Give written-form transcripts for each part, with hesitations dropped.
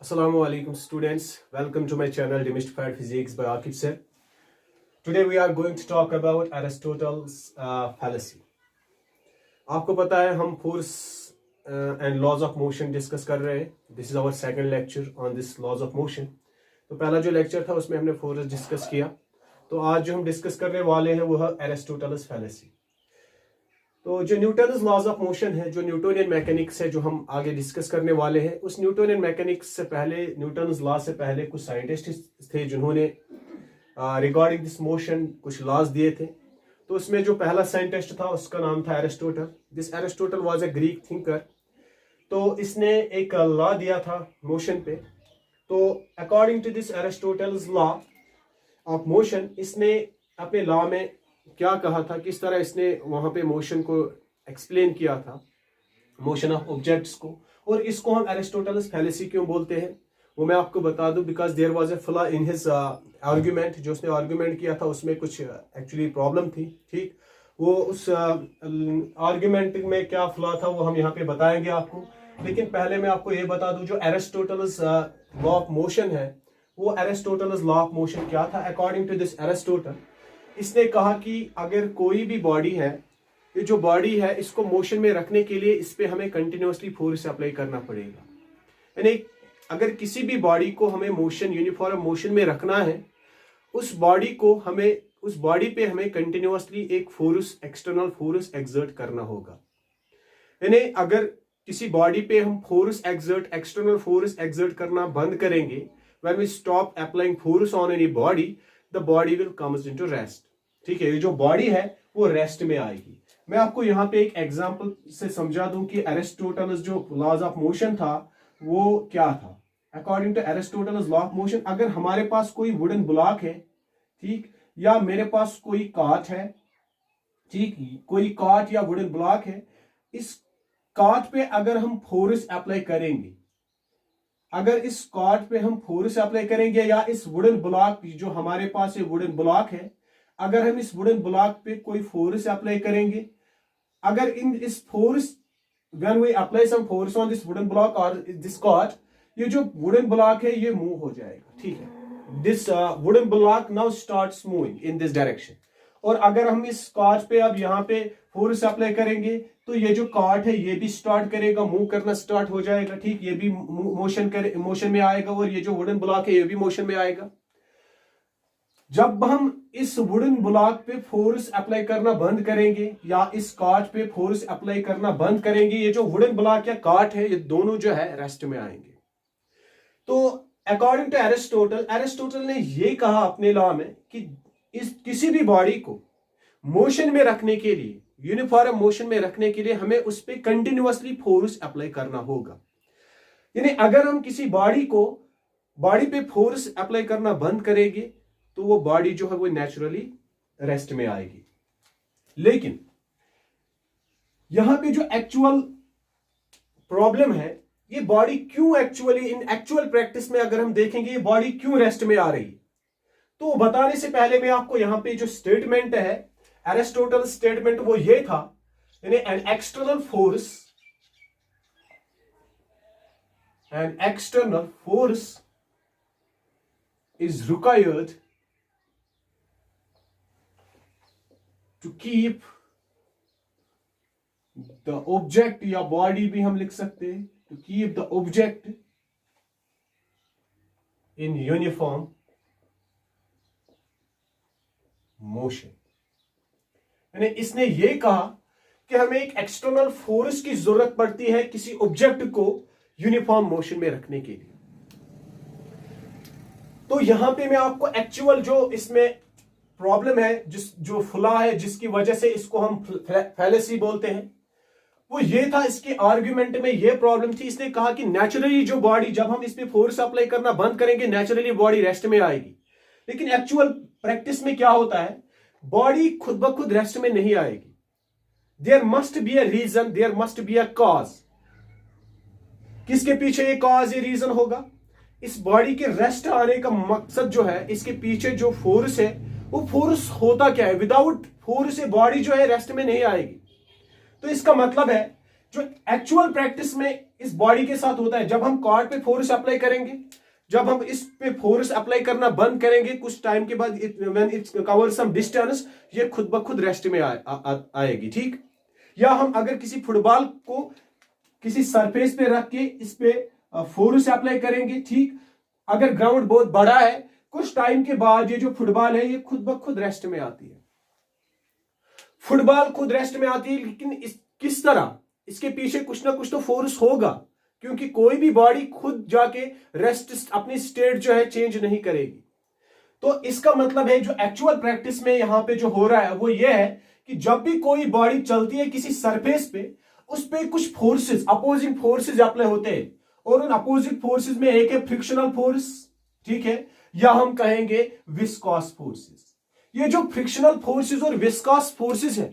Assalamu alaikum students, welcome to my channel Demystified Physics by Akib sir. Today we are going to talk about Aristotle's fallacy. आपको पता है हम force and laws of motion discuss कर रहे हैं. This is our second lecture on this laws of motion. तो पहला जो लेक्चर था उसमें हमने फोर्स डिस्कस किया. तो आज जो हम डिस्कस करने वाले हैं वो है एरिस्टोटल्स फैलेसी. तो जो न्यूटन्स लॉज ऑफ मोशन है, जो न्यूटोनियन मैकेनिक्स है, जो हम आगे डिस्कस करने वाले हैं, उस न्यूटोनियन मैकेनिक्स से पहले, न्यूटन्स लॉ से पहले कुछ साइंटिस्ट थे जिन्होंने रिगार्डिंग दिस मोशन कुछ लॉज दिए थे. तो उसमें जो पहला साइंटिस्ट था उसका नाम था Aristotle. This Aristotle was a Greek thinker. तो इसने एक लॉ दिया था मोशन पे. तो according to this Aristotle's law of motion, इसने अपने लॉ में क्या कहा था, किस तरह इसने वहां पे मोशन को एक्सप्लेन किया था, मोशन ऑफ ऑब्जेक्ट्स को. और इसको हम एरिस्टोटल्स फैलेसी क्यों बोलते हैं वो मैं आपको बता दूं. Because there was a flaw in his argument. जो उसने आर्ग्यूमेंट किया था उसमें कुछ एक्चुअली प्रॉब्लम थी. ठीक, वो उस आर्ग्यूमेंट में क्या फ्लॉ था वो हम यहाँ पे बताएंगे आपको. लेकिन पहले मैं आपको ये बता दूं, जो एरिस्टोटल्स लॉ ऑफ मोशन है, वो एरिस्टोटल्स लॉ ऑफ मोशन क्या था. अकॉर्डिंग टू दिस एरिस्टोटल, इसने कहा कि अगर कोई भी बॉडी है, ये जो बॉडी है इसको मोशन में रखने के लिए इस पे हमें कंटिन्यूअसली फोर्स अप्लाई करना पड़ेगा. यानी अगर किसी भी बॉडी को हमें मोशन, यूनिफॉर्म मोशन में रखना है, उस बॉडी पे हमें कंटिन्यूअसली एक फोर्स, एक्सटर्नल फोर्स एक्सर्ट करना होगा. यानी अगर किसी बॉडी पे हम एक्सटर्नल फोर्स एक्सर्ट करना बंद करेंगे, when we stop applying force on any body, the body will comes into rest. ठीक है, ये जो बॉडी है वो रेस्ट में आएगी. मैं आपको यहाँ पे एक एग्जांपल से समझा दूं कि एरिस्टोटल्स जो लॉज ऑफ मोशन था वो क्या था. According to Aristotle's law of motion, अगर हमारे पास कोई वुडन ब्लॉक है, ठीक, या मेरे पास कोई काट है, ठीक, कोई काट या वुडन ब्लॉक है, इस काट पे अगर हम फोर्स अप्लाई करेंगे, अगर इस कॉर्ड पे हम फोर्स अप्लाई करेंगे, या इस वुडन ब्लॉक जो हमारे पास ये वुडन ब्लॉक है, अगर हम इस वुडन ब्लॉक पे कोई फोर्स अप्लाई करेंगे, अगर इस force when we apply some force on this wooden block और दिस कॉर्ड, ये जो वुडन ब्लॉक है ये मूव हो जाएगा. ठीक है, this wooden block now starts moving in this direction. और अगर हम इस कॉर्ड पे अब यहाँ पे फोर्स अप्लाई करेंगे तो ये जो कॉर्ड है ये भी स्टार्ट करेगा, मूव करना स्टार्ट हो जाएगा. ठीक, ये भी मोशन में आएगा, और ये जो वुडन ब्लॉक है ये भी मोशन में आएगा. जब हम इस वुडन ब्लॉक पे फोर्स अप्लाई करना बंद करेंगे या इस काट पे फोर्स अप्लाई करना बंद करेंगे, ये जो वुडन ब्लॉक या काट है ये दोनों जो है रेस्ट में आएंगे. तो अकॉर्डिंग टू एरिस्टोटल ने ये कहा अपने लॉ में कि किसी भी बॉडी को मोशन में रखने के लिए, यूनिफॉर्म मोशन में रखने के लिए हमें उस पर कंटिन्यूअसली फोर्स अप्लाई करना होगा. यानी अगर हम किसी बॉडी पे फोर्स अप्लाई करना बंद करेंगे तो वो बॉडी जो है वो नेचुरली रेस्ट में आएगी. लेकिन यहां पे जो एक्चुअल प्रॉब्लम है, ये बॉडी क्यों एक्चुअली इन एक्चुअल प्रैक्टिस में अगर हम देखेंगे ये बॉडी क्यों रेस्ट में आ रही है, तो बताने से पहले मैं आपको यहां पे जो स्टेटमेंट है, एरिस्टोटल स्टेटमेंट, वो ये था, यानी an external force is required to keep the object, या बॉडी भी हम लिख सकते हैं, to keep the object in uniform motion. यानी इसने ये कहा कि हमें एक एक्सटर्नल फोर्स की जरूरत पड़ती है किसी ऑब्जेक्ट को यूनिफॉर्म मोशन में रखने के लिए. तो यहां पे मैं आपको एक्चुअल जो इसमें प्रॉब्लम है, जो फुला है, जिसकी वजह से इसको हम फैलेसी बोलते हैं, वो ये था. इसके आर्ग्यूमेंट में ये प्रॉब्लम थी. इसने कहा कि नेचुरली जो बॉडी, जब हम इस पे फोर्स अप्लाई करना बंद करेंगे, नेचुरली बॉडी रेस्ट में आएगी. लेकिन एक्चुअल प्रैक्टिस में क्या होता है, बॉडी खुद ब खुद रेस्ट में नहीं आएगी. There must be a reason, there must be a cause. किसके पीछे ये कॉज, ये रीजन होगा? इस बॉडी के रेस्ट आने का मकसद जो है, इसके पीछे जो फोर्स है, वो फोर्स होता क्या है. विदाउट फोर्स ये बॉडी जो है रेस्ट में नहीं आएगी. तो इसका मतलब है जो एक्चुअल प्रैक्टिस में इस बॉडी के साथ होता है। जब हम कॉर्ड पे फोर्स अप्लाई करेंगे, जब हम इस पे फोर्स अप्लाई करना बंद करेंगे कुछ टाइम के बाद, when it cover some distance, ये खुद ब खुद रेस्ट में आएगी। ठीक, या हम अगर किसी फुटबॉल को किसी सरफेस पे रख के इस पे फोर्स अप्लाई करेंगे, ठीक, अगर ग्राउंड बहुत बड़ा है, कुछ टाइम के बाद ये जो फुटबॉल है ये खुद ब खुद रेस्ट में आती है। फुटबॉल खुद रेस्ट में आती है, लेकिन किस तरह, इसके पीछे कुछ ना कुछ तो फोर्स होगा, क्योंकि कोई भी बॉडी खुद जाके रेस्ट अपनी स्टेट जो है चेंज नहीं करेगी। तो इसका मतलब है जो एक्चुअल प्रैक्टिस में यहां पे जो हो रहा है वो ये है कि जब भी कोई बॉडी चलती है किसी सरफेस पे, उस पे कुछ फोर्सेस, अपोजिंग फोर्सेस अप्लाई होते हैं, और उन अपोजिंग फोर्सेस में एक है फ्रिक्शनल फोर्स, ठीक है, या हम कहेंगे विस्कॉस फोर्सेस। ये जो फ्रिक्शनल फोर्सेस और विस्कॉस फोर्सेस है,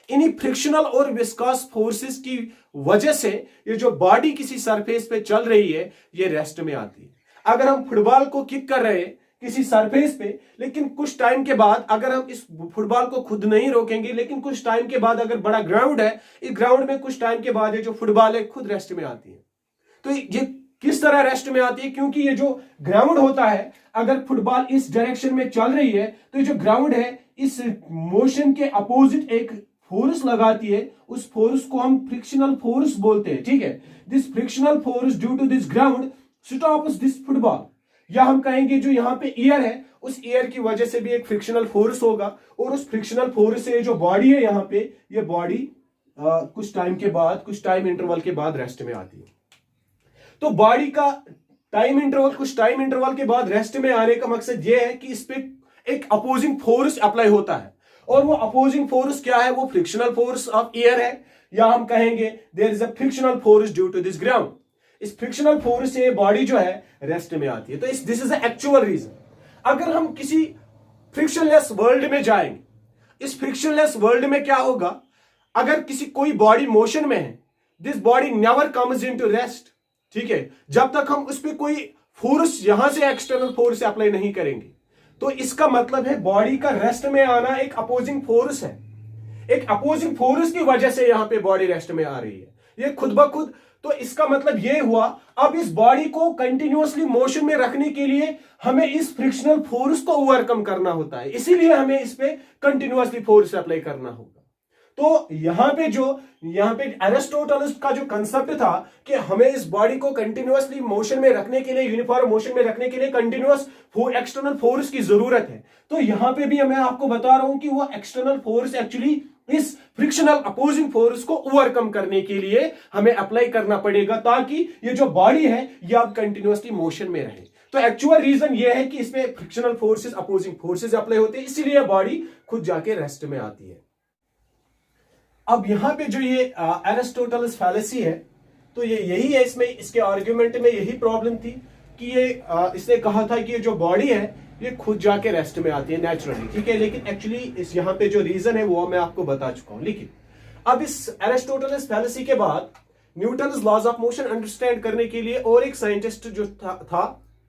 इन्हीं फ्रिक्शनल और विस्कॉस फोर्सेस की वजह से ये जो बॉडी किसी सरफेस पे चल रही है ये रेस्ट में आती है। अगर हम फुटबॉल को किक कर रहे हैं किसी सरफेस पे, लेकिन कुछ टाइम के बाद अगर हम इस फुटबॉल को खुद नहीं रोकेंगे, लेकिन कुछ टाइम के बाद अगर बड़ा ग्राउंड है, इस ग्राउंड में कुछ टाइम के बाद ये जो फुटबॉल है खुद रेस्ट में आती है। तो ये किस तरह रेस्ट में आती है, क्योंकि ये जो ग्राउंड होता है, अगर फुटबॉल इस डायरेक्शन में चल रही है तो ये जो ग्राउंड है इस मोशन के अपोजिट एक फोर्स लगाती है, उस फोर्स को हम फ्रिक्शनल फोर्स बोलते हैं। ठीक है, this frictional force due to this ground stops this football, या हम कहेंगे जो यहाँ पे एयर है उस एयर की वजह से भी एक फ्रिक्शनल फोर्स होगा, और उस फ्रिक्शनल फोर्स से जो बॉडी है यहाँ पे, ये बॉडी कुछ टाइम के बाद, कुछ टाइम इंटरवल के बाद रेस्ट में आती है। तो बॉडी का टाइम इंटरवल, कुछ टाइम इंटरवल के बाद रेस्ट में आने का मकसद यह है कि इस पे एक अपोजिंग फोर्स अप्लाई होता है, और वो अपोजिंग फोर्स क्या है, वो फ्रिक्शनल फोर्स ऑफ एयर है, या हम कहेंगे there is a frictional force due to this ground. इस फ्रिक्शनल फोर्स से बॉडी जो है रेस्ट में आती है। तो this is the actual reason. अगर हम किसी फ्रिक्शनलेस वर्ल्ड में जाएंगे, इस फ्रिक्शनलेस वर्ल्ड में क्या होगा, अगर किसी कोई बॉडी मोशन में है, this body never comes into rest. ठीक है, जब तक हम उस पर कोई फोर्स यहां से एक्सटर्नल फोर्स अप्लाई नहीं करेंगे। तो इसका मतलब है बॉडी का रेस्ट में आना एक अपोजिंग फोर्स है, एक अपोजिंग फोर्स की वजह से यहां पे बॉडी रेस्ट में आ रही है, ये खुद ब खुद। तो इसका मतलब ये हुआ, अब इस बॉडी को कंटिन्यूअसली मोशन में रखने के लिए हमें इस फ्रिक्शनल फोर्स को ओवरकम करना होता है, इसीलिए हमें इस पे कंटिन्यूअसली फोर्स अप्लाई करना होगा। तो यहां पे एरिस्टोटल का जो कंसेप्ट था कि हमें इस बॉडी को कंटिन्यूअसली मोशन में रखने के लिए, यूनिफॉर्म मोशन में रखने के लिए कंटिन्यूअस एक्सटर्नल फोर्स की जरूरत है। तो यहां पे भी मैं आपको बता रहा हूं कि वो एक्सटर्नल फोर्स एक्चुअली इस फ्रिक्शनल अपोजिंग फोर्स को ओवरकम करने के लिए हमें अप्लाई करना पड़ेगा, ताकि ये जो बॉडी है ये अब कंटिन्यूअसली मोशन में रहे। तो एक्चुअल रीजन ये है कि इसमें frictional forces, opposing forces apply होते हैं, इसीलिए बॉडी खुद जाके रेस्ट में आती है। अब यहां पे जो ये एरिस्टोटल्स फैलेसी है, तो ये यही है, इसमें इसके आर्ग्यूमेंट में यही प्रॉब्लम थी कि ये इसने कहा था कि ये जो बॉडी है ये खुद जाके रेस्ट में आती है नेचुरली। ठीक है, लेकिन एक्चुअली इस यहाँ पे जो रीजन है वो मैं आपको बता चुका हूं। लेकिन अब इस एरिस्टोटल्स फैलेसी के बाद Newton's laws of motion understand करने के लिए और एक साइंटिस्ट जो था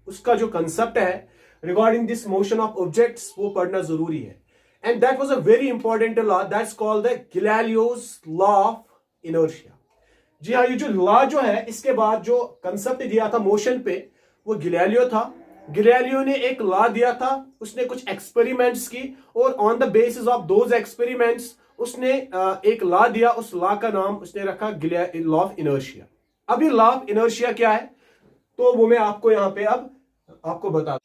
उसका जो कंसेप्ट है regarding this motion of objects वो पढ़ना जरूरी है। And that was a very important law that's called the Galileo's law of inertia। जी हाँ, ये जो लॉ जो है, इसके बाद जो कंसेप्ट दिया था मोशन पे वो गिलेलियो था। गिलेलियो ने एक लॉ दिया था, उसने कुछ एक्सपेरिमेंट्स की, और on the basis of those experiments उसने एक लॉ दिया, उस लॉ का नाम उसने रखा लॉ ऑफ इनर्शिया। अब ये लॉ ऑफ इनर्शिया क्या है, तो वो मैं आपको यहाँ पे अब आपको बता।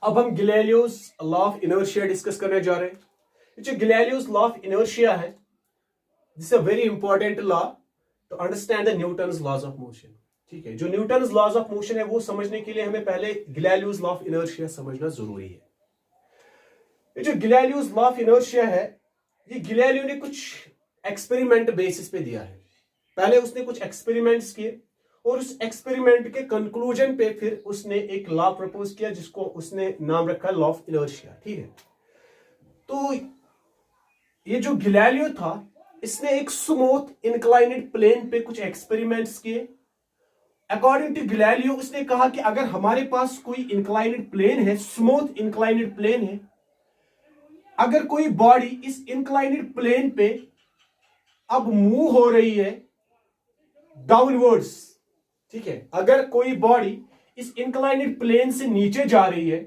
अब हम Galileo's law of inertia discuss करने जा रहे हैं। जो गिलेलियोस लॉ ऑफ इनर्शिया है, this is a very important law to understand the Newton's laws of motion. ठीक है, जो न्यूटन्स लॉज ऑफ मोशन है वो समझने के लिए हमें पहले गिलेलियोस लॉ ऑफ इनर्शिया समझना जरूरी है। ये जो गिलेलियोस लॉ ऑफ इनर्शिया है, ये गिलेलियो ने कुछ एक्सपेरिमेंट बेसिस पे दिया है। पहले उसने कुछ एक्सपेरिमेंट्स किए, और उस एक्सपेरिमेंट के कंक्लूजन पे फिर उसने एक लॉ प्रपोज किया जिसको उसने नाम रखा लॉ ऑफ इनर्शिया। ठीक है, तो ये जो गिलेलियो था इसने एक स्मूथ इंक्लाइनेड प्लेन पे कुछ एक्सपेरिमेंट्स किए। अकॉर्डिंग टू गिलेलियो उसने कहा कि अगर हमारे पास कोई इंक्लाइनेड प्लेन है, स्मूथ इंक्लाइनेड प्लेन है, अगर कोई बॉडी इस इंक्लाइनेड प्लेन पे अब मूव हो रही है डाउनवर्ड्स, ठीक है, अगर कोई बॉडी इस इंक्लाइनेड प्लेन से नीचे जा रही है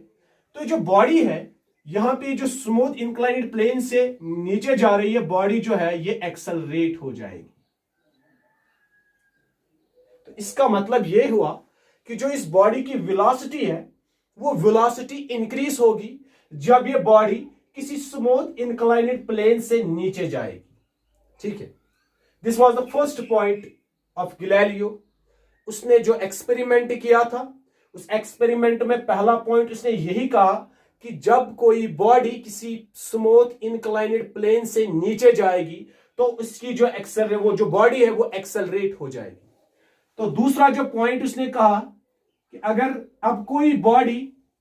तो जो बॉडी है यहां पे जो स्मूथ इंक्लाइनेड प्लेन से नीचे जा रही है बॉडी जो है ये एक्सेलरेट हो जाएगी। तो इसका मतलब यह हुआ कि जो इस बॉडी की वेलोसिटी है वो वेलोसिटी इंक्रीज होगी जब ये बॉडी किसी स्मूथ इंक्लाइनेड प्लेन से नीचे जाएगी। ठीक है, this was the first point of Galileo. उसने जो एक्सपेरिमेंट किया था उस एक्सपेरिमेंट में पहला पॉइंट उसने यही कहा कि जब कोई बॉडी किसी स्मूथ इंक्लाइनेड प्लेन से नीचे जाएगी तो उसकी वो जो बॉडी है वो एक्सेलरेट हो जाएगी। तो दूसरा जो पॉइंट उसने कहा कि अगर अब कोई बॉडी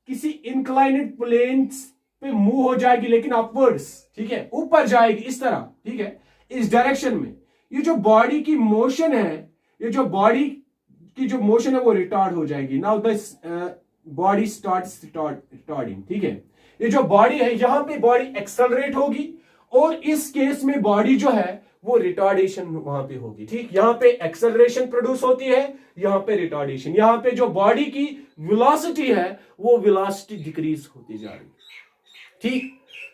किसी इंक्लाइनेड प्लेन पे मूव हो जाएगी लेकिन अपवर्ड्स, ठीक है, ऊपर जाएगी इस तरह, ठीक है, इस डायरेक्शन में, ये जो बॉडी की मोशन है, ये जो बॉडी की जो मोशन है वो रिटार्ड हो जाएगी। Now the body starts retarding, ठीक है, ये जो बॉडी है यहां पे बॉडी एक्सेलरेट होगी और इस केस में बॉडी जो है वो रिटार्डेशन वहां पे होगी। ठीक, यहां पे एक्सेलरेशन प्रोड्यूस होती है, यहां पे रिटार्डेशन, यहां पे जो बॉडी की वेलोसिटी है वो वेलोसिटी डिक्रीज होती जा रही है। ठीक,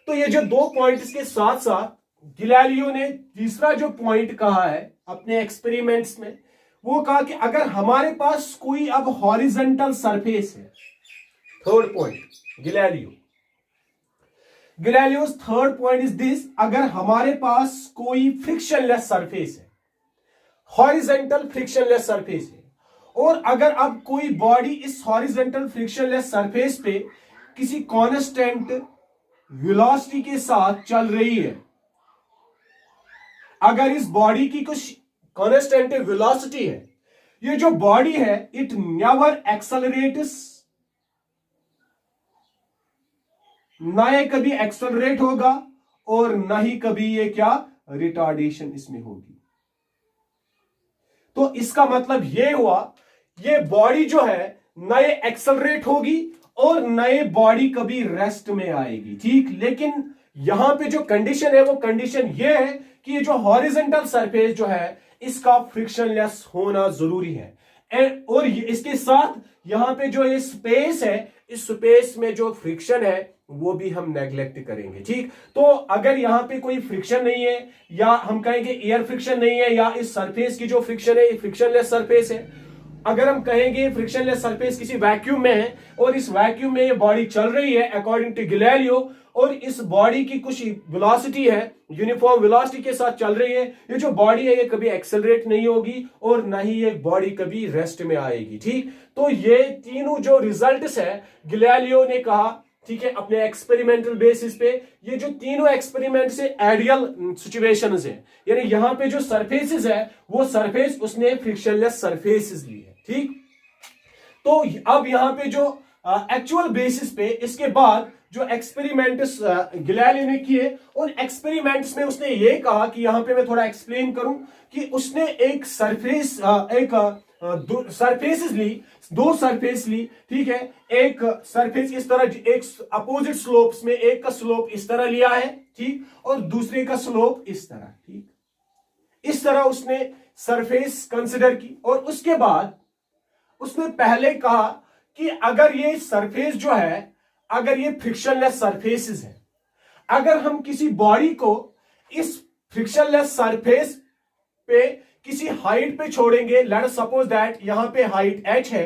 तो ये जो दो पॉइंट्स के साथ साथ गैलीलियो ने तीसरा जो पॉइंट कहा है अपने एक्सपेरिमेंट्स में, वो कहा कि अगर हमारे पास कोई अब हॉरिजॉन्टल सरफेस है, third point Galileo's third point is this, अगर हमारे पास कोई फ्रिक्शनलेस सरफेस है, हॉरिजॉन्टल फ्रिक्शनलेस सरफेस है, और अगर अब कोई बॉडी इस हॉरिजॉन्टल फ्रिक्शनलेस सरफेस पे किसी कांस्टेंट वेलोसिटी के साथ चल रही है, अगर इस बॉडी की कुछ कांस्टेंट वेलोसिटी है, ये जो बॉडी है इट नेवर एक्सेलरेट्स, ना ये कभी एक्सेलरेट होगा और ना ही कभी ये क्या रिटार्डेशन इसमें होगी। तो इसका मतलब ये हुआ ये बॉडी जो है ना ये एक्सेलरेट होगी और ना ये बॉडी कभी रेस्ट में आएगी। ठीक, लेकिन यहां पे जो कंडीशन है वो कंडीशन ये है कि ये जो हॉरिजॉन्टल सरफेस जो है इसका फ्रिक्शनलेस होना जरूरी है। और इसके साथ यहां पे जो ये स्पेस है, इस स्पेस में जो फ्रिक्शन है वो भी हम नेग्लेक्ट करेंगे। ठीक, तो अगर यहां पे कोई फ्रिक्शन नहीं है या हम कहेंगे एयर फ्रिक्शन नहीं है या इस सरफेस की जो फ्रिक्शन है फ्रिक्शनलेस सरफेस है, अगर हम कहेंगे फ्रिक्शनलेस सरफेस किसी वैक्यूम में है और इस वैक्यूम में ये बॉडी चल रही है अकॉर्डिंग टू गैलीलियो, और इस बॉडी की कुछ वेलोसिटी है, यूनिफॉर्म वेलोसिटी के साथ चल रही है, ये जो बॉडी है ये कभी एक्सेलरेट नहीं होगी और ना ही ये बॉडी कभी रेस्ट में आएगी। ठीक, तो ये तीनों जो रिजल्ट्स है गैलीलियो ने कहा, ठीक है, अपने एक्सपेरिमेंटल बेसिस पे, ये जो तीनों एक्सपेरिमेंट से आइडियल सिचुएशंस है, यानी यहां पे जो सरफेसेस है वो सरफेस उसने फ्रिक्शनलेस सरफेसेस ली है। ठीक, तो अब यहां पे जो एक्चुअल बेसिस पे इसके बाद जो एक्सपेरिमेंट्स गैलीलियो ने किए, उन एक्सपेरिमेंट्स में उसने ये कहा कि यहां पे मैं थोड़ा एक्सप्लेन करूं कि उसने एक सरफेस सरफेसेस ली, दो सरफेस ली, ठीक है, एक सरफेस इस तरह, एक अपोजिट स्लोप्स में, एक का स्लोप इस तरह लिया है, ठीक, और दूसरे का स्लोप इस तरह। ठीक, इस तरह उसने सरफेस कंसिडर की और उसके बाद उसने पहले कहा कि अगर ये सरफेस जो है, अगर ये फ्रिक्शनलेस सरफेसेस है, अगर हम किसी बॉडी को इस फ्रिक्शनलेस सरफेस पे किसी हाइट पे छोड़ेंगे, लेट अस सपोज दैट यहां पे हाइट h है,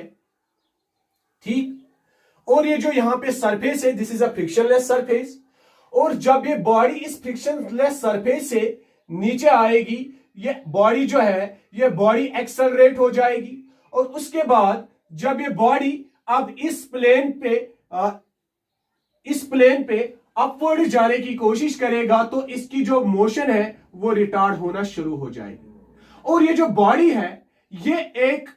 ठीक, और ये जो यहां पे सरफेस है this is a frictionless surface, और जब ये बॉडी इस फ्रिक्शनलेस सरफेस से नीचे आएगी, ये बॉडी जो है ये बॉडी एक्सेलरेट हो जाएगी, और उसके बाद जब ये बॉडी अब इस प्लेन पे अपवर्ड जाने की कोशिश करेगा तो इसकी जो मोशन है वो रिटार्ड होना शुरू हो जाएगी, और ये जो बॉडी है ये एक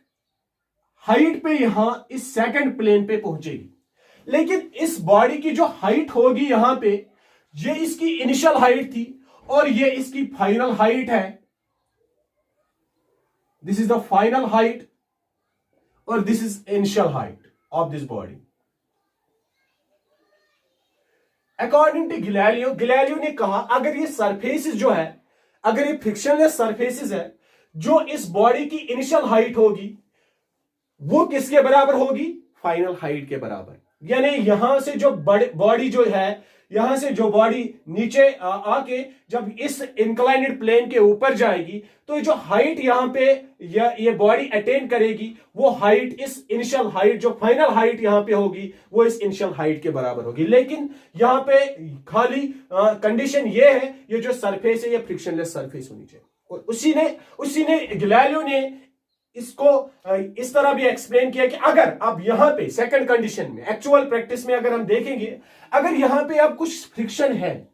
हाइट पे यहां इस सेकंड प्लेन पे पहुंचेगी, लेकिन इस बॉडी की जो हाइट होगी यहां पे, ये इसकी इनिशियल हाइट थी और ये इसकी फाइनल हाइट है, this is the final height और this is initial height of this body. According to Galileo ने कहा अगर ये सरफेसेस जो है, अगर ये फ्रिक्शनलेस सरफेसेस है जो इस बॉडी की इनिशियल हाइट होगी, वो किसके बराबर होगी? फाइनल हाइट के बराबर। यानी यहां से जो बॉडी जो है, यहां से जो बॉडी नीचे आके जब इस इंक्लाइनेड प्लेन के ऊपर जाएगी तो जो हाइट यहां पे ये बॉडी अटेन करेगी, वो हाइट इस इनिशियल हाइट, जो फाइनल हाइट यहां पे होगी, वो इस इनिशियल हाइट के बराबर होगी। लेकिन यहां पे खाली कंडीशन ये है, ये जो सरफेस है ये फ्रिक्शनलेस सरफेस होनी चाहिए। और उसी ने गैलीलियो ने इसको इस तरह भी एक्सप्लेन किया कि अगर अब यहां पे सेकंड कंडीशन में, एक्चुअल प्रैक्टिस में अगर हम देखेंगे, अगर यहां पे अब कुछ फ्रिक्शन है,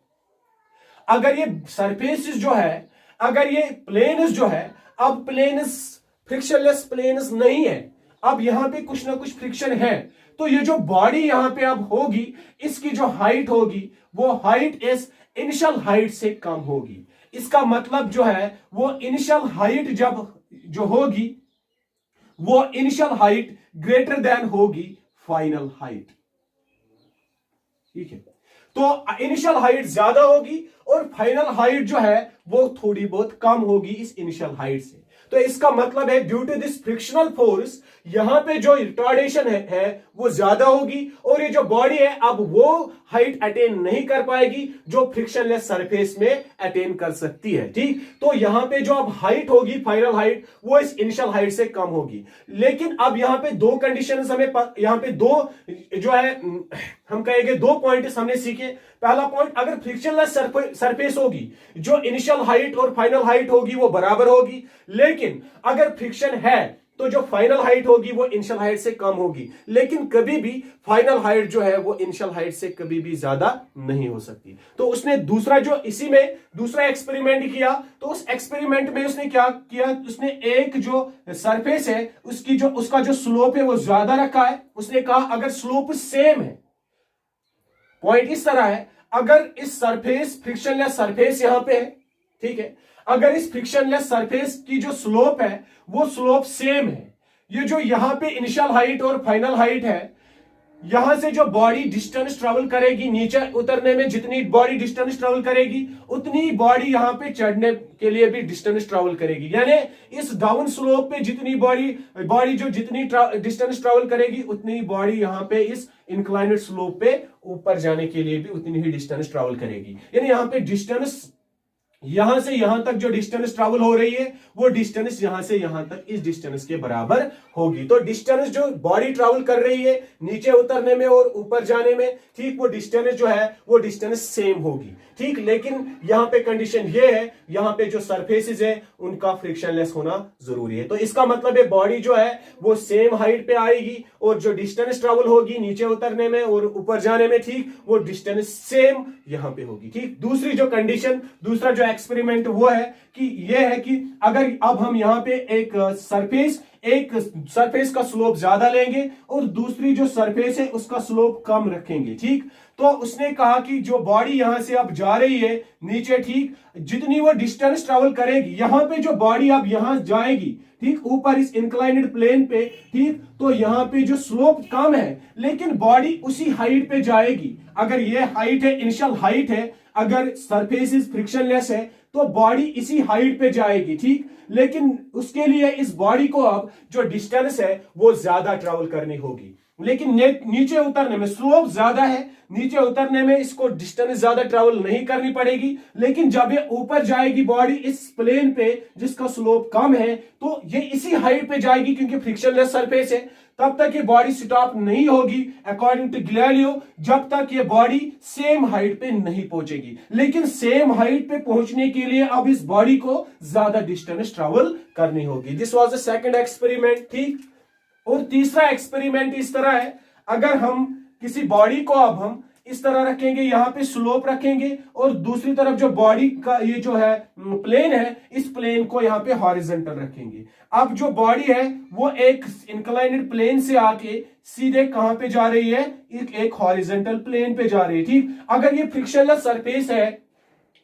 अगर ये सरफेस जो है, अगर ये प्लेन जो है, अब प्लेन फ्रिक्शनलेस प्लेन नहीं है, अब यहां पे कुछ ना कुछ फ्रिक्शन है, तो ये जो बॉडी यहां पे अब होगी, इसकी जो हाइट होगी, वो हाइट इस इनिशियल हाइट से कम होगी। इसका मतलब जो है, वो इनिशियल हाइट जब जो होगी, वो इनिशियल हाइट ग्रेटर देन होगी फाइनल हाइट। ठीक है, तो इनिशियल हाइट ज्यादा होगी और फाइनल हाइट जो है वो थोड़ी बहुत कम होगी इस इनिशियल हाइट से। तो इसका मतलब है due to this frictional force यहां पे जो रिटार्डेशन है वो ज्यादा होगी, और ये जो बॉडी है अब वो हाइट अटेन नहीं कर पाएगी जो फ्रिक्शनलेस सरफेस में अटेन कर सकती है। ठीक, तो यहां पे जो अब हाइट होगी, फाइनल हाइट, वो इस इनिशियल हाइट से कम होगी। लेकिन अब यहां पे दो कंडीशंस हमें, यहां पे दो जो है हम कहेंगे दो पॉइंट्स हमने सीखे। पहला पॉइंट, अगर फ्रिक्शनलेस सरफेस होगी, जो इनिशियल हाइट और फाइनल हाइट होगी वो बराबर होगी। लेकिन अगर फ्रिक्शन है तो जो फाइनल हाइट होगी वो इनिशियल हाइट से कम होगी। लेकिन कभी भी फाइनल हाइट जो है वो इनिशियल हाइट से कभी भी ज्यादा नहीं हो सकती। तो उसने दूसरा जो इसी में दूसरा एक्सपेरिमेंट किया, तो उस एक्सपेरिमेंट में उसने क्या किया, उसने एक जो सरफेस है उसका जो स्लोप है वो ज्यादा रखा है। उसने कहा अगर स्लोप सेम है, पॉइंट इस तरह है, अगर इस सरफेस फ्रिक्शनलेस सरफेस यहां पे है, ठीक है, अगर इस फ्रिक्शनलेस सरफेस की जो स्लोप है वो स्लोप सेम है, ये जो यहां पे इनिशियल हाइट और फाइनल हाइट है, यहां से जो बॉडी डिस्टेंस ट्रेवल करेगी, नीचे उतरने में जितनी बॉडी डिस्टेंस ट्रेवल करेगी उतनी बॉडी यहां पे चढ़ने के लिए भी डिस्टेंस ट्रेवल करेगी। यानी इस डाउन स्लोप पे जितनी बॉडी जो जितनी डिस्टेंस ट्रेवल करेगी उतनी बॉडी यहां पे इस इंक्लाइनेड स्लोप पे ऊपर जाने के लिए भी उतनी ही डिस्टेंस ट्रेवल करेगी। यानी यहां पे डिस्टेंस यहां से यहां तक जो डिस्टेंस ट्रेवल हो रही है वो डिस्टेंस यहां से यहां तक इस डिस्टेंस के बराबर होगी। तो डिस्टेंस जो बॉडी ट्रेवल कर रही है नीचे उतरने में और ऊपर जाने में, ठीक, वो डिस्टेंस जो है वो डिस्टेंस सेम होगी। ठीक, लेकिन यहां पे कंडीशन ये है, यहां पे जो सरफेसेस है उनका फ्रिक्शनलेस होना जरूरी है। तो इसका मतलब है बॉडी जो है वो सेम हाइट पे आएगी और जो डिस्टेंस ट्रेवल होगी नीचे उतरने में और ऊपर जाने में, ठीक, वो डिस्टेंस सेम यहां पे होगी। ठीक, दूसरी जो कंडीशन, दूसरा जो एक्सपेरिमेंट वो है कि ये है कि अगर अब हम यहां पे एक सरफेस का स्लोप ज्यादा लेंगे और दूसरी जो सरफेस है उसका स्लोप कम रखेंगे। ठीक, तो उसने कहा कि जो बॉडी यहां से अब जा रही है नीचे, ठीक, जितनी वो डिस्टेंस ट्रेवल करेगी, यहां पे जो बॉडी अब यहां जाएगी, ठीक, ऊपर इस इंक्लाइनेड प्लेन पे, ठीक, तो यहां पे जो स्लोप कम है लेकिन बॉडी उसी हाइट पे जाएगी। अगर ये हाइट है, इनिशियल हाइट है, अगर सरफेस फ्रिक्शनलेस है तो बॉडी इसी हाइट पे जाएगी। ठीक, लेकिन उसके लिए इस बॉडी को अब जो डिस्टेंस है वो ज्यादा ट्रेवल करनी होगी। लेकिन नीचे उतरने में स्लोप ज्यादा है, नीचे उतरने में इसको डिस्टेंस ज्यादा ट्रेवल नहीं करनी पड़ेगी। लेकिन जब ये ऊपर जाएगी बॉडी इस प्लेन पे जिसका स्लोप कम है, तो ये इसी हाइट पे जाएगी क्योंकि फ्रिक्शनलेस सरफेस है। तब तक ये बॉडी स्टॉप नहीं होगी अकॉर्डिंग टू गैलीलियो, जब तक ये बॉडी सेम हाइट पे नहीं पहुंचेगी। लेकिन सेम हाइट पे पहुंचने के लिए अब इस बॉडी को ज्यादा डिस्टेंस ट्रेवल करनी होगी। This was the second experiment. ठीक, और तीसरा एक्सपेरिमेंट इस तरह है, अगर हम किसी बॉडी को अब हम इस तरह रखेंगे, यहां पे स्लोप रखेंगे और दूसरी तरफ जो बॉडी का ये जो है प्लेन है, इस प्लेन को यहां पे हॉरिजॉन्टल रखेंगे। अब जो बॉडी है वो एक इंक्लाइनेड प्लेन से आके सीधे कहां पे जा रही है, एक हॉरिजॉन्टल प्लेन पे जा रही है। ठीक, अगर ये फ्रिक्शनलेस सरफेस है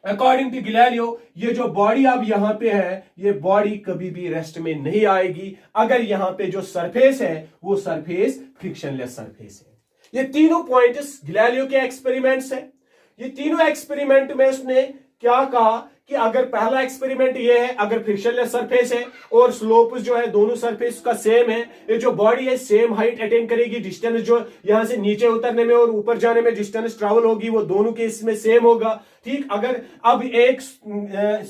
अकॉर्डिंग टू गैलीलियो, ये जो बॉडी अब यहां पे है, ये बॉडी कभी भी रेस्ट में नहीं आएगी अगर यहां पे जो सरफेस है वो सरफेस फ्रिक्शनलेस सरफेस है। ये तीनों पॉइंट्स गैलीलियो के एक्सपेरिमेंट्स हैं। ये तीनों एक्सपेरिमेंट में उसने क्या कहा कि अगर पहला एक्सपेरिमेंट ये है, अगर फ्रिक्शनलेस सरफेस है और स्लोप जो है दोनों सरफेस का सेम है, ये जो बॉडी है सेम हाइट अटेन करेगी, डिस्टेंस जो यहां से नीचे उतरने में और ऊपर जाने में डिस्टेंस ट्रैवल होगी वो दोनों केस में सेम होगा। ठीक, अगर अब एक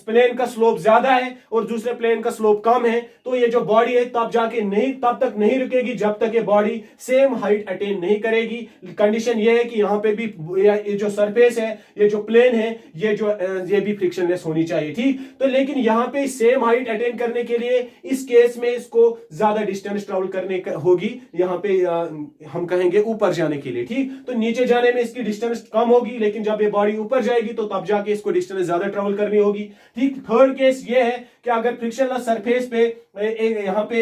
प्लेन का स्लोप ज्यादा है और दूसरे प्लेन का स्लोप कम है तो ये जो बॉडी है तब तक नहीं रुकेगी जब तक ये बॉडी सेम हाइट अटेन नहीं करेगी। कंडीशन ये है कि यहाँ पे भी ये जो सरफेस है, ये जो प्लेन है, ये भी फ्रिक्शनलेस होनी चाहिए। ठीक, तो लेकिन यहाँ पे सेम हाइट अटेन करने के लिए इस केस में इसको ज्यादा डिस्टेंस ट्रेवल करने होगी, यहाँ पे हम कहेंगे ऊपर जाने के लिए। ठीक, तो नीचे जाने में इसकी डिस्टेंस कम होगी, लेकिन जब ये बॉडी ऊपर जाएगी तो तब जाके इसको डिस्टेंस ज्यादा ट्रेवल करनी होगी। ठीक, थर्ड केस ये है कि अगर फ्रिक्शनलेस सरफेस पे यहाँ पे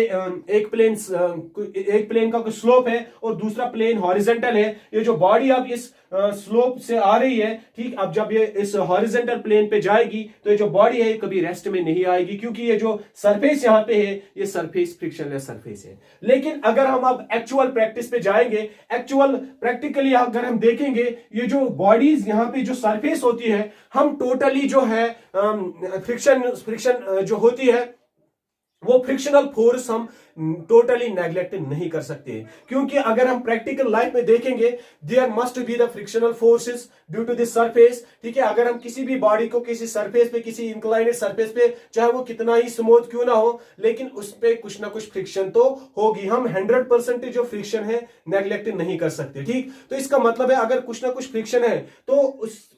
एक प्लेन का कुछ स्लोप है और दूसरा प्लेन हॉरिजॉन्टल है, ये जो बॉडी अब इस स्लोप से आ रही है, ठीक, अब जब ये इस हॉरिजॉन्टल प्लेन पे जाएगी तो ये जो बॉडी है कभी रेस्ट में नहीं आएगी, क्योंकि ये जो सरफेस यहाँ पे है ये सरफेस फ्रिक्शनलेस सरफेस है। लेकिन अगर हम अब एक्चुअल प्रैक्टिस पे जाएंगे, एक्चुअल प्रैक्टिकली अगर हम देखेंगे, ये जो बॉडीज यहाँ पे जो सरफेस होती है, हम टोटली जो है फ्रिक्शन जो होती है वो फ्रिक्शनल फोर्स हम टोटली नेग्लेक्ट नहीं कर सकते, क्योंकि अगर हम प्रैक्टिकल लाइफ में देखेंगे there must be the frictional forces due to this surface. ठीक है, अगर हम किसी भी बॉडी को किसी सरफेस पे, किसी इंक्लाइनेड सरफेस पे, चाहे वो कितना ही स्मूथ क्यों ना हो, लेकिन उस पे कुछ ना कुछ फ्रिक्शन तो होगी। हम 100% जो फ्रिक्शन है नेग्लेक्ट नहीं कर सकते। ठीक, तो इसका मतलब है अगर कुछ ना कुछ फ्रिक्शन है तो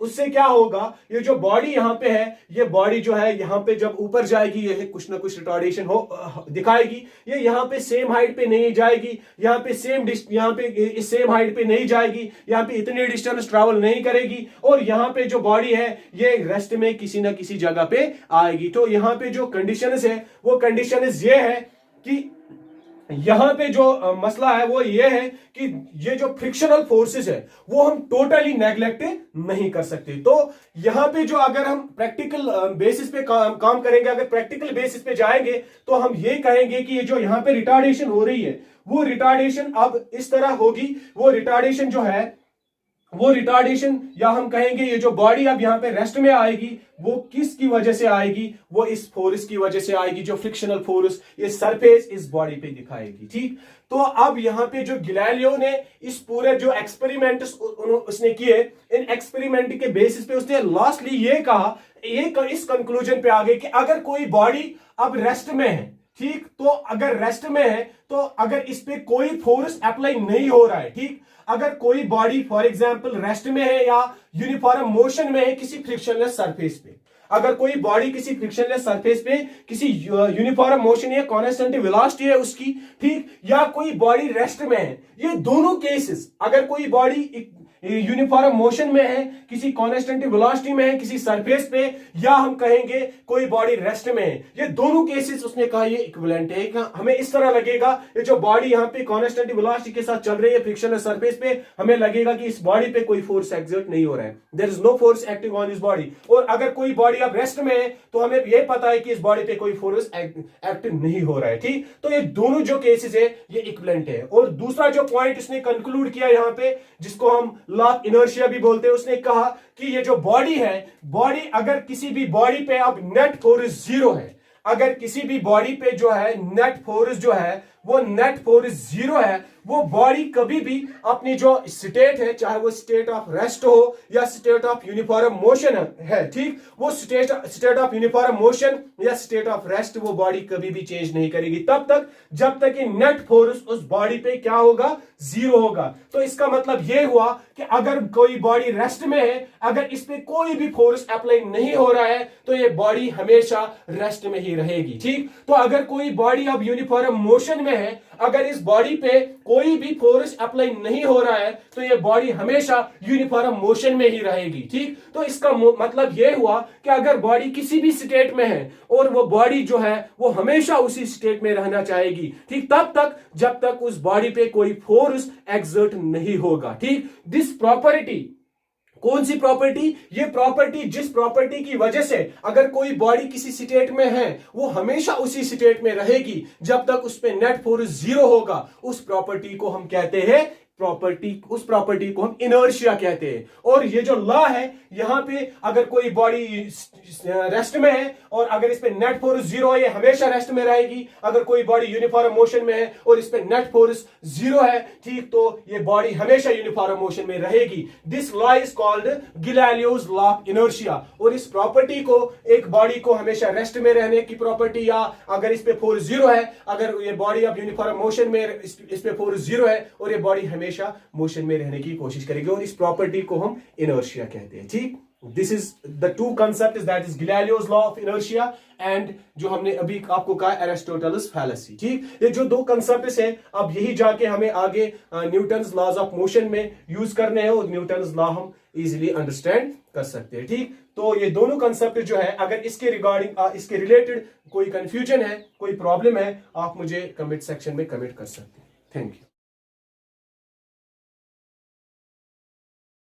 उससे क्या होगा, ये जो बॉडी यहाँ पे है, ये बॉडी जो है यहाँ पे जब ऊपर जाएगी ये कुछ ना कुछ रिटार्डेशन दिखाएगी, ये यहाँ पे सेम हाइट पे नहीं जाएगी, यहाँ पे सेम हाइट पे नहीं जाएगी, यहाँ पे इतनी डिस्टेंस ट्रैवल नहीं करेगी, और यहाँ पे जो बॉडी है ये रेस्ट में किसी ना किसी जगह पे आएगी। तो यहाँ पे जो कंडीशंस है वो कंडीशंस ये है कि यहां पे जो मसला है वो ये है कि ये जो फ्रिक्शनल फोर्सेस है वो हम टोटली नेग्लेक्ट नहीं कर सकते। तो यहां पे जो अगर हम प्रैक्टिकल बेसिस पे काम करेंगे, अगर प्रैक्टिकल बेसिस पे जाएंगे तो हम ये कहेंगे कि ये जो यहां पे रिटार्डेशन हो रही है वो रिटार्डेशन अब इस तरह होगी, वो रिटार्डेशन जो है वो रिटार्डेशन, या हम कहेंगे ये जो बॉडी अब यहां पे रेस्ट में आएगी वो किसकी वजह से आएगी, वो इस फोर्स की वजह से आएगी, जो फ्रिक्शनल फोर्स ये सरफेस इस बॉडी पे दिखाएगी। ठीक, तो अब यहां पे जो गैलीलियो ने इस पूरे जो एक्सपेरिमेंट उसने किए, इन एक्सपेरिमेंट के बेसिस पे उसने लास्टली ये कहा, इस कंक्लूजन पे आ गए कि अगर कोई बॉडी अब रेस्ट में है, ठीक, तो अगर रेस्ट में है तो अगर इस पे कोई फोर्स अप्लाई नहीं हो रहा है, ठीक, अगर कोई बॉडी फॉर एग्जांपल रेस्ट में है या यूनिफॉर्म मोशन में है किसी फ्रिक्शनलेस सरफेस पे, अगर कोई बॉडी किसी फ्रिक्शनलेस सरफेस पे किसी यूनिफॉर्म मोशन या कांस्टेंट वेलोसिटी है उसकी, ठीक, या कोई बॉडी रेस्ट में है, ये दोनों केसेस, अगर कोई बॉडी यूनिफॉर्म मोशन में है, किसी कांस्टेंट वेलोसिटी में है किसी सरफेस पे, या हम कहेंगे कोई बॉडी रेस्ट में है, ये दोनों केसेस उसने कहा ये इक्विवेलेंट है। हमें इस तरह लगेगा ये जो बॉडी यहाँ पे कांस्टेंट वेलोसिटी के साथ चल रही है फ्रिक्शनलेस सरफेस पे, हमें लगेगा कि इस बॉडी पे कोई फोर्स एक्सर्ट नहीं हो रहा है, there is no force acting on this body. और अगर कोई बॉडी अब रेस्ट में है तो हमें यह पता है कि इस बॉडी पे कोई फोर्स एक्टिव नहीं हो रहा है। ठीक, तो ये दोनों जो केसेस है ये इक्विवेलेंट है। और दूसरा जो पॉइंट उसने कंक्लूड किया यहाँ पे, जिसको हम लॉ ऑफ इनर्शिया भी बोलते हैं, उसने कहा कि ये जो बॉडी है, बॉडी अगर किसी भी बॉडी पे अब नेट फोर्स 0 है, अगर किसी भी बॉडी पे जो है नेट फोर्स जो है वो नेट फोर्स 0 है, वो बॉडी कभी भी अपनी जो स्टेट है, चाहे वो स्टेट ऑफ रेस्ट हो या स्टेट ऑफ यूनिफॉर्म मोशन है, ठीक, वो स्टेट ऑफ यूनिफॉर्म मोशन या स्टेट ऑफ रेस्ट वो बॉडी कभी भी चेंज नहीं करेगी तब तक जब तक कि नेट फोर्स उस बॉडी पे क्या होगा, 0 होगा। तो इसका मतलब ये हुआ कि अगर कोई बॉडी रेस्ट में है, अगर इस पे कोई भी फोर्स अप्लाई नहीं हो रहा है तो ये बॉडी हमेशा रेस्ट में ही रहेगी। ठीक, तो अगर कोई बॉडी अब यूनिफॉर्म मोशन में है, अगर इस बॉडी पे कोई भी फोर्स अप्लाई नहीं हो रहा है तो ये बॉडी हमेशा यूनिफॉर्म मोशन में ही रहेगी। ठीक, तो इसका मतलब ये हुआ कि अगर बॉडी किसी भी स्टेट में है और वो बॉडी जो है वो हमेशा उसी स्टेट में रहना चाहेगी, ठीक, तब तक जब तक उस बॉडी पे कोई फोर्स एक्सर्ट नहीं होगा। ठीक, दिस प्रॉपर्टी, कौन सी प्रॉपर्टी, ये प्रॉपर्टी जिस प्रॉपर्टी की वजह से अगर कोई बॉडी किसी स्टेट में है वो हमेशा उसी स्टेट में रहेगी जब तक उस पे नेट फोर्स 0 होगा, उस प्रॉपर्टी को हम कहते हैं प्रॉपर्टी, उस प्रॉपर्टी को हम इनर्शिया कहते हैं। और ये जो लॉ है, यहां पे अगर कोई बॉडी रेस्ट में है और अगर इस पे नेट फोर्स जीरो है, ये हमेशा रेस्ट में रहेगी। अगर कोई बॉडी यूनिफॉर्म मोशन में है और इस पे नेट फोर्स जीरो है, ठीक, तो ये बॉडी हमेशा यूनिफॉर्म मोशन में रहेगी। This law is called Galileo's law of inertia. और इस प्रॉपर्टी को, एक बॉडी को हमेशा रेस्ट में रहने की प्रॉपर्टी, या अगर इस पे फोर्स जीरो है, अगर ये बॉडी अब यूनिफॉर्म मोशन में, इस पे फोर्स जीरो है और ये बॉडी हमेशा मोशन में रहने की कोशिश करेगी, और इस प्रॉपर्टी को हम इनर्शिया कहते हैं। ठीक, this is the two concept, that is Galileo's law of inertia and जो हमने अभी आपको कहा एरिस्टोटलस फैलेसी। ठीक, ये जो दो कंसेप्ट्स है, अब यही जाके हमें आगे न्यूटन्स लॉज ऑफ मोशन में यूज करने हैं और न्यूटन्स लॉ हम इजीली अंडरस्टैंड कर सकते हैं। ठीक, तो ये दोनों कंसेप्ट जो है, अगर इसके रिगार्डिंग, इसके रिलेटेड कोई कंफ्यूजन है, कोई प्रॉब्लम है, आप मुझे कमेंट सेक्शन में कमेंट कर सकते हैं। Thank you.